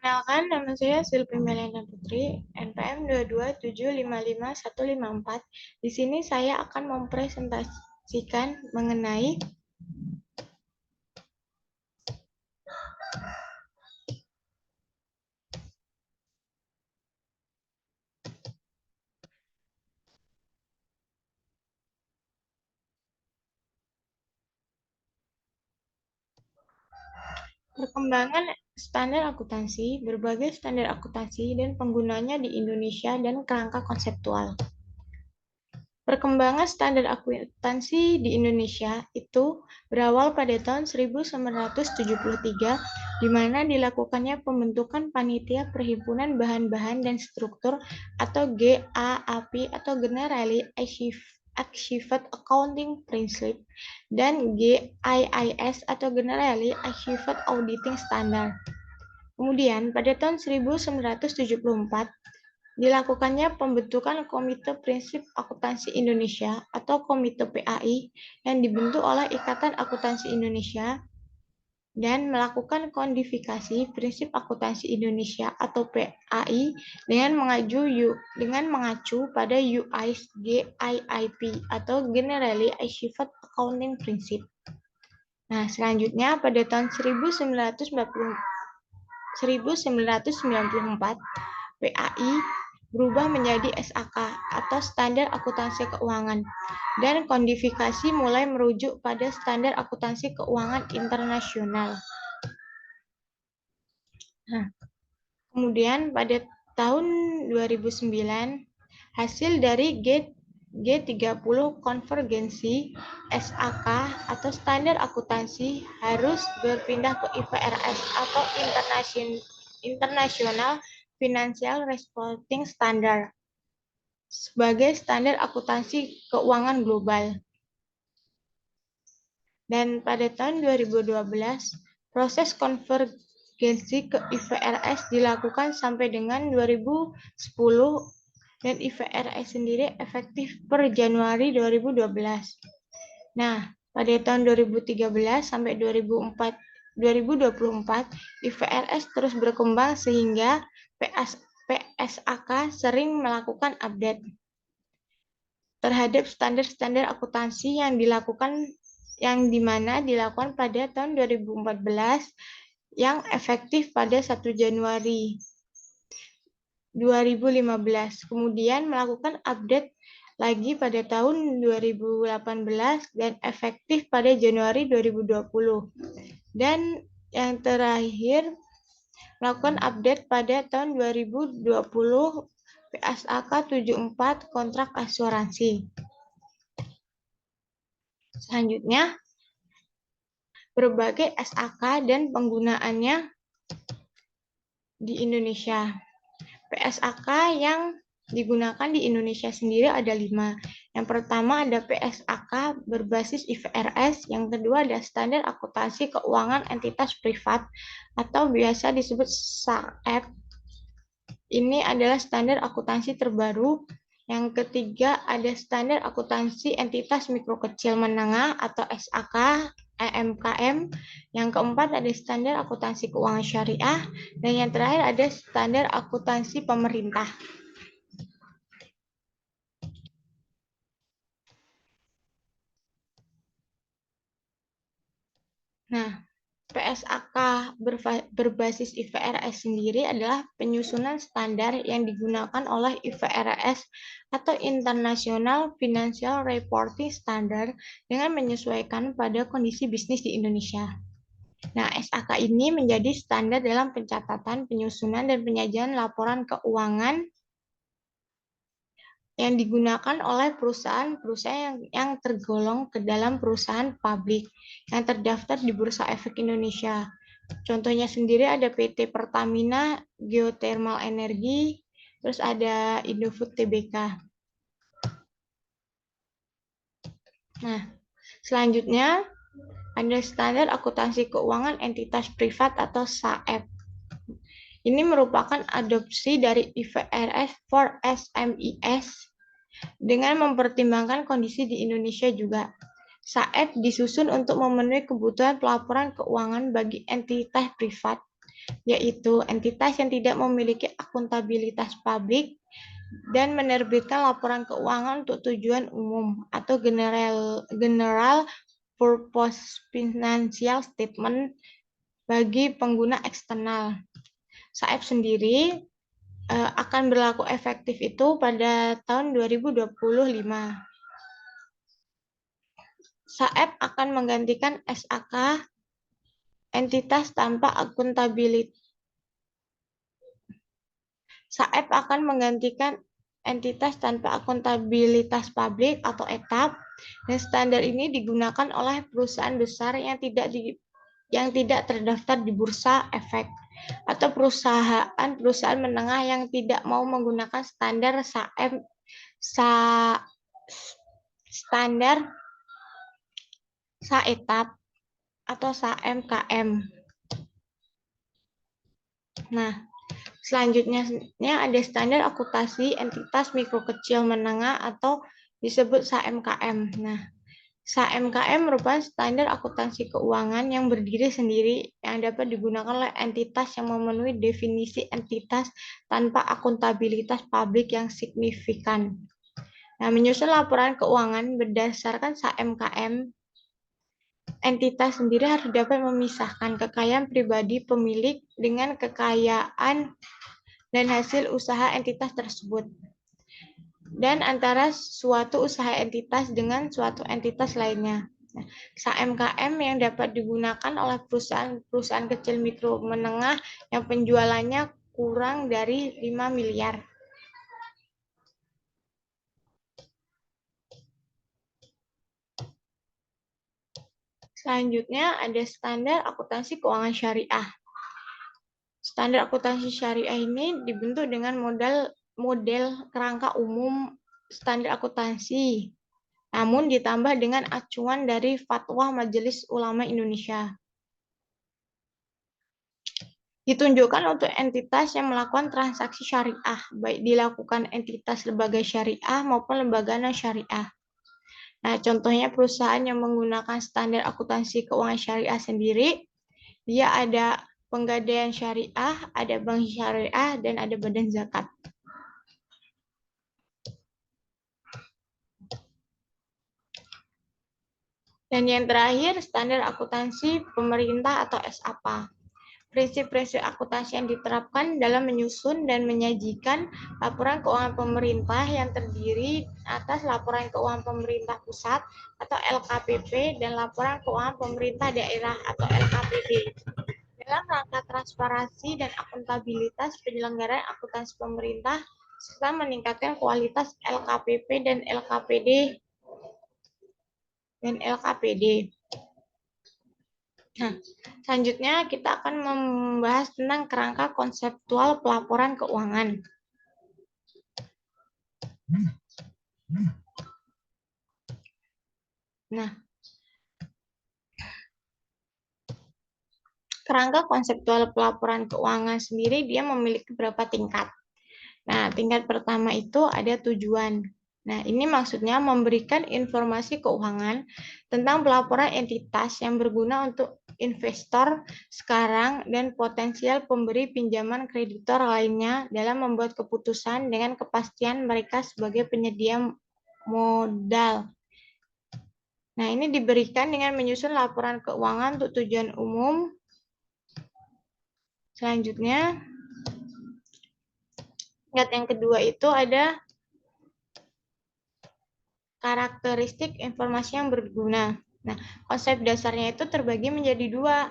Perkenalkan, nama saya Silvi Meliana Putri, NPM 227555154. Di sini saya akan mempresentasikan mengenai perkembangan standar akuntansi, berbagai standar akuntansi, dan penggunanya di Indonesia dan kerangka konseptual. Perkembangan standar akuntansi di Indonesia itu berawal pada tahun 1973, di mana dilakukannya pembentukan Panitia Perhimpunan Bahan-Bahan dan Struktur atau GAAP atau Generally Accepted Accounting Principles dan GIIS atau Generally Accepted Auditing Standard. Kemudian pada tahun 1974 dilakukannya pembentukan Komite Prinsip Akuntansi Indonesia atau Komite PAI yang dibentuk oleh Ikatan Akuntansi Indonesia dan melakukan kodifikasi prinsip akuntansi Indonesia atau PAI dengan mengacu pada UIS GIIP atau Generally Accepted Accounting Principle. Nah, selanjutnya pada tahun 1994 PAI berubah menjadi SAK atau Standar Akuntansi Keuangan dan kodifikasi mulai merujuk pada Standar Akuntansi Keuangan Internasional. Nah, kemudian pada tahun 2009 hasil dari G30 konvergensi SAK atau Standar Akuntansi harus berpindah ke IFRS atau International Financial Reporting Standard sebagai standar akuntansi keuangan global. Dan pada tahun 2012, proses konvergensi ke IFRS dilakukan sampai dengan 2010 dan IFRS sendiri efektif per Januari 2012. Nah, pada tahun 2013 sampai 2024, IFRS terus berkembang sehingga PSAK sering melakukan update terhadap standar-standar akuntansi yang dimana dilakukan pada tahun 2014 yang efektif pada 1 Januari 2015. Kemudian melakukan update lagi pada tahun 2018 dan efektif pada Januari 2020. Dan yang terakhir melakukan update pada tahun 2020 PSAK 74 kontrak asuransi. Selanjutnya, berbagai SAK dan penggunaannya di Indonesia. PSAK yang digunakan di Indonesia sendiri ada 5. Yang pertama ada PSAK berbasis IFRS, yang kedua ada Standar Akuntansi Keuangan Entitas Privat atau biasa disebut SAEP. Ini adalah standar akuntansi terbaru. Yang ketiga ada Standar Akuntansi Entitas Mikro Kecil Menengah atau SAK EMKM. Yang keempat ada Standar Akuntansi Keuangan Syariah, dan yang terakhir ada Standar Akuntansi Pemerintah. Nah, PSAK berbasis IFRS sendiri adalah penyusunan standar yang digunakan oleh IFRS atau International Financial Reporting Standard dengan menyesuaikan pada kondisi bisnis di Indonesia. Nah, SAK ini menjadi standar dalam pencatatan, penyusunan, dan penyajian laporan keuangan yang digunakan oleh perusahaan-perusahaan yang tergolong ke dalam perusahaan publik yang terdaftar di Bursa Efek Indonesia. Contohnya sendiri ada PT Pertamina Geothermal Energi, terus ada Indofood Tbk. Nah, selanjutnya ada Standar Akuntansi Keuangan Entitas Privat atau SAEP. Ini merupakan adopsi dari IFRS for SMEs dengan mempertimbangkan kondisi di Indonesia juga. SAEP disusun untuk memenuhi kebutuhan pelaporan keuangan bagi entitas privat yaitu entitas yang tidak memiliki akuntabilitas publik dan menerbitkan laporan keuangan untuk tujuan umum atau general purpose financial statement bagi pengguna eksternal. SAEP sendiri akan berlaku efektif itu pada tahun 2025. SAEP akan menggantikan SAK, entitas tanpa akuntabilitas. SAEP akan menggantikan entitas tanpa akuntabilitas publik atau ETAP, dan standar ini digunakan oleh perusahaan besar yang tidak terdaftar di Bursa Efek atau perusahaan menengah yang tidak mau menggunakan standar standar SAETAP atau SAMKM. Nah, selanjutnya ada standar akuntansi entitas mikro kecil menengah atau disebut SAMKM. Nah, SAMKM merupakan standar akuntansi keuangan yang berdiri sendiri yang dapat digunakan oleh entitas yang memenuhi definisi entitas tanpa akuntabilitas publik yang signifikan. Nah, menyusun laporan keuangan berdasarkan SAMKM, entitas sendiri harus dapat memisahkan kekayaan pribadi pemilik dengan kekayaan dan hasil usaha entitas tersebut, dan antara suatu usaha entitas dengan suatu entitas lainnya. Nah, SAMKM yang dapat digunakan oleh perusahaan kecil mikro menengah yang penjualannya kurang dari 5 miliar. Selanjutnya ada standar akuntansi keuangan syariah. Standar akuntansi syariah ini dibentuk dengan model kerangka umum standar akuntansi, namun ditambah dengan acuan dari Fatwa Majelis Ulama Indonesia. Ditunjukkan untuk entitas yang melakukan transaksi syariah, baik dilakukan entitas lembaga syariah maupun lembaga non-syariah. Nah, contohnya perusahaan yang menggunakan standar akuntansi keuangan syariah sendiri, dia ada Penggadaian Syariah, ada Bank Syariah, dan ada Badan Zakat. Dan yang terakhir, standar akuntansi pemerintah atau SAPA. Prinsip-prinsip akuntansi yang diterapkan dalam menyusun dan menyajikan laporan keuangan pemerintah yang terdiri atas laporan keuangan pemerintah pusat atau LKPP dan laporan keuangan pemerintah daerah atau LKPD. Dalam rangka transparansi dan akuntabilitas penyelenggaraan akuntansi pemerintah serta meningkatkan kualitas LKPP dan LKPD. Nah, selanjutnya kita akan membahas tentang kerangka konseptual pelaporan keuangan. Nah, kerangka konseptual pelaporan keuangan sendiri dia memiliki beberapa tingkat. Nah, tingkat pertama itu ada tujuan. Nah, ini maksudnya memberikan informasi keuangan tentang pelaporan entitas yang berguna untuk investor sekarang dan potensial pemberi pinjaman kreditor lainnya dalam membuat keputusan dengan kepastian mereka sebagai penyedia modal. Nah, ini diberikan dengan menyusun laporan keuangan untuk tujuan umum. Selanjutnya, tingkat yang kedua itu ada karakteristik informasi yang berguna. Nah, konsep dasarnya itu terbagi menjadi dua.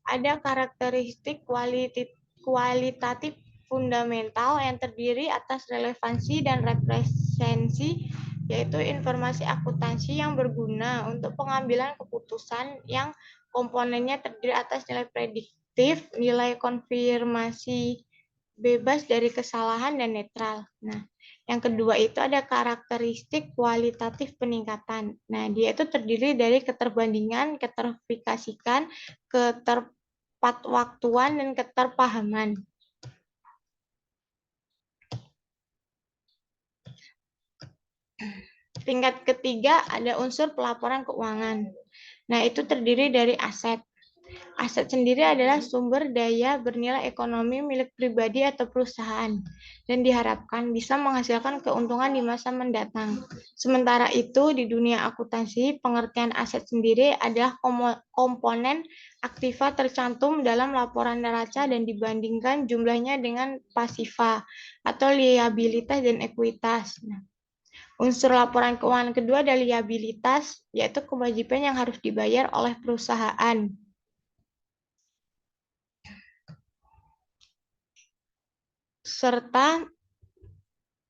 Ada karakteristik kualitatif fundamental yang terdiri atas relevansi dan represensi, yaitu informasi akuntansi yang berguna untuk pengambilan keputusan yang komponennya terdiri atas nilai prediktif, nilai konfirmasi bebas dari kesalahan, dan netral. Nah, yang kedua itu ada karakteristik kualitatif peningkatan. Nah, dia itu terdiri dari keterbandingan, keterfikasikan, keterpatwaktuan, dan keterpahaman. Tingkat ketiga ada unsur pelaporan keuangan. Nah, itu terdiri dari aset. Aset sendiri adalah sumber daya bernilai ekonomi milik pribadi atau perusahaan dan diharapkan bisa menghasilkan keuntungan di masa mendatang. Sementara itu, di dunia akuntansi, pengertian aset sendiri adalah komponen aktiva tercantum dalam laporan neraca dan dibandingkan jumlahnya dengan pasiva atau liabilitas dan ekuitas. Unsur laporan keuangan kedua adalah liabilitas, yaitu kewajiban yang harus dibayar oleh perusahaan. Serta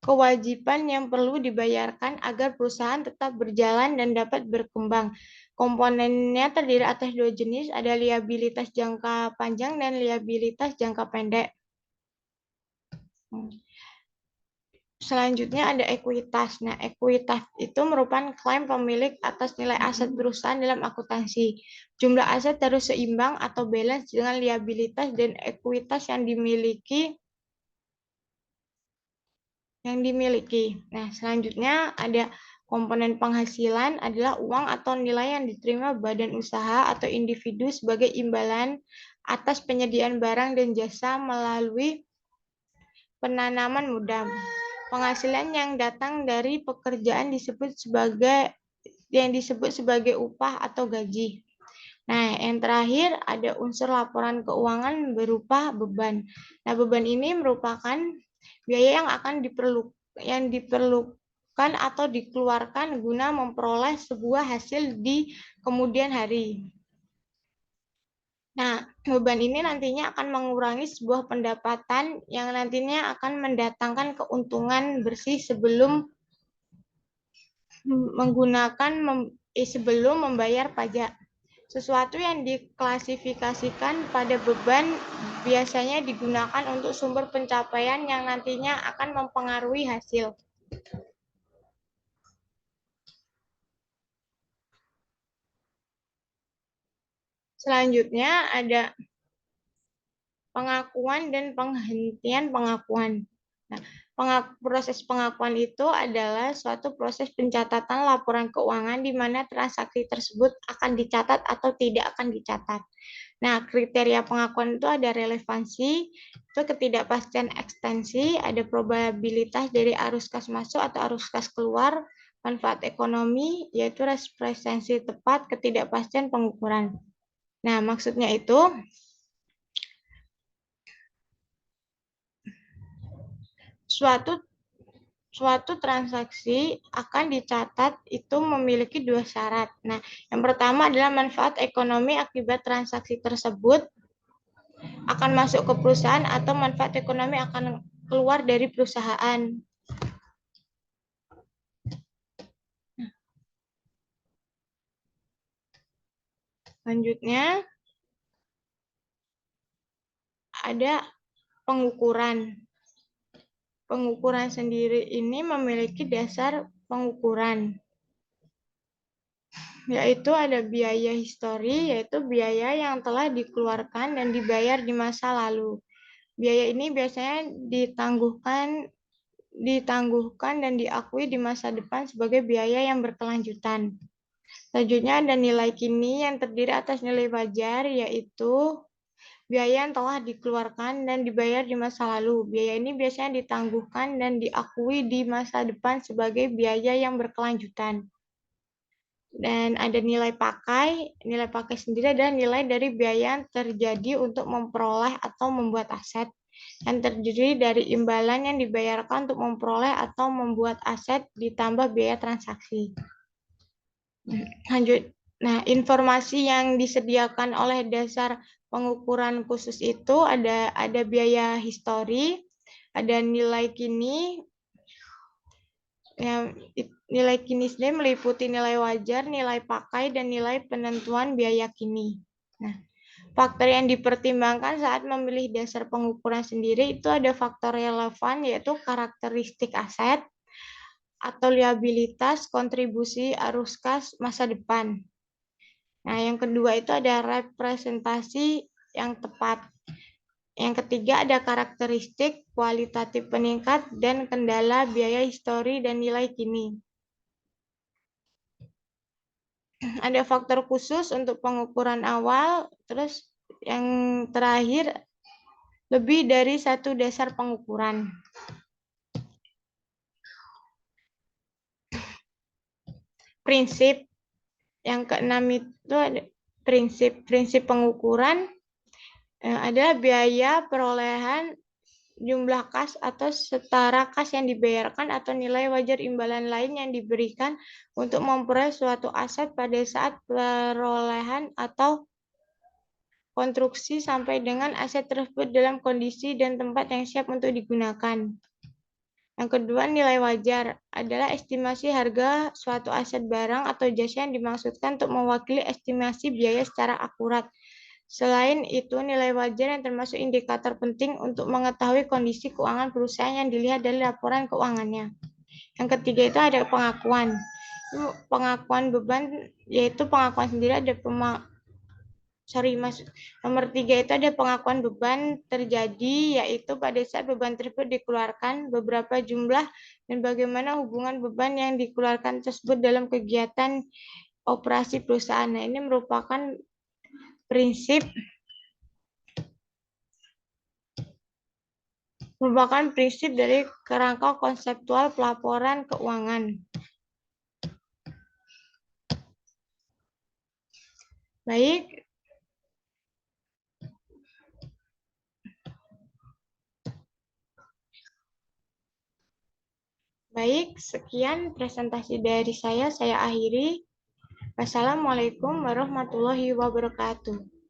kewajiban yang perlu dibayarkan agar perusahaan tetap berjalan dan dapat berkembang. Komponennya terdiri atas dua jenis, ada liabilitas jangka panjang dan liabilitas jangka pendek. Selanjutnya ada ekuitas. Nah, ekuitas itu merupakan klaim pemilik atas nilai aset perusahaan dalam akuntansi. Jumlah aset harus seimbang atau balance dengan liabilitas dan ekuitas yang dimiliki. Nah, selanjutnya ada komponen penghasilan adalah uang atau nilai yang diterima badan usaha atau individu sebagai imbalan atas penyediaan barang dan jasa melalui penanaman modal. Penghasilan yang datang dari pekerjaan disebut sebagai upah atau gaji. Nah, yang terakhir ada unsur laporan keuangan berupa beban. Nah, beban ini merupakan biaya yang diperlukan atau dikeluarkan guna memperoleh sebuah hasil di kemudian hari. Nah, beban ini nantinya akan mengurangi sebuah pendapatan yang nantinya akan mendatangkan keuntungan bersih sebelum membayar pajak. Sesuatu yang diklasifikasikan pada beban biasanya digunakan untuk sumber pencapaian yang nantinya akan mempengaruhi hasil. Selanjutnya ada pengakuan dan penghentian pengakuan. Nah, proses pengakuan itu adalah suatu proses pencatatan laporan keuangan di mana transaksi tersebut akan dicatat atau tidak akan dicatat. Nah, kriteria pengakuan itu ada relevansi, itu ketidakpastian ekstensi, ada probabilitas dari arus kas masuk atau arus kas keluar, manfaat ekonomi, yaitu representasi tepat, ketidakpastian pengukuran. Nah, maksudnya itu suatu transaksi akan dicatat itu memiliki dua syarat. Nah, yang pertama adalah manfaat ekonomi akibat transaksi tersebut akan masuk ke perusahaan atau manfaat ekonomi akan keluar dari perusahaan. Selanjutnya ada pengukuran. Pengukuran sendiri ini memiliki dasar pengukuran, yaitu ada biaya histori, yaitu biaya yang telah dikeluarkan dan dibayar di masa lalu. Biaya ini biasanya ditangguhkan dan diakui di masa depan sebagai biaya yang berkelanjutan. Selanjutnya ada nilai kini yang terdiri atas nilai wajar, yaitu biaya yang telah dikeluarkan dan dibayar di masa lalu. Biaya ini biasanya ditangguhkan dan diakui di masa depan sebagai biaya yang berkelanjutan. Dan ada nilai pakai. Nilai pakai sendiri adalah nilai dari biaya yang terjadi untuk memperoleh atau membuat aset, yang terdiri dari imbalan yang dibayarkan untuk memperoleh atau membuat aset ditambah biaya transaksi. Lanjut. Nah, informasi yang disediakan oleh dasar pengukuran khusus itu ada biaya histori, ada nilai kini. Nilai kini sendiri meliputi nilai wajar, nilai pakai, dan nilai penentuan biaya kini. Nah, faktor yang dipertimbangkan saat memilih dasar pengukuran sendiri itu ada faktor relevan, yaitu karakteristik aset atau liabilitas, kontribusi arus kas masa depan. Nah, yang kedua itu ada representasi yang tepat. Yang ketiga ada karakteristik kualitatif peningkat dan kendala biaya histori dan nilai kini. ada faktor khusus untuk pengukuran awal, terus yang terakhir lebih dari satu dasar pengukuran. Prinsip yang keenam itu ada prinsip pengukuran adalah biaya perolehan jumlah kas atau setara kas yang dibayarkan atau nilai wajar imbalan lain yang diberikan untuk memperoleh suatu aset pada saat perolehan atau konstruksi sampai dengan aset tersebut dalam kondisi dan tempat yang siap untuk digunakan. Yang kedua, nilai wajar adalah estimasi harga suatu aset barang atau jasa yang dimaksudkan untuk mewakili estimasi biaya secara akurat. Selain itu, nilai wajar yang termasuk indikator penting untuk mengetahui kondisi keuangan perusahaan yang dilihat dari laporan keuangannya. Yang ketiga itu ada pengakuan. Pengakuan beban, yaitu pengakuan sendiri ada Nomor 3 itu ada pengakuan beban terjadi, yaitu pada saat beban tersebut dikeluarkan, beberapa jumlah, dan bagaimana hubungan beban yang dikeluarkan tersebut dalam kegiatan operasi perusahaan. Nah, ini prinsip merupakan prinsip dari kerangka konseptual pelaporan keuangan. Baik, sekian presentasi dari saya akhiri. Wassalamualaikum warahmatullahi wabarakatuh.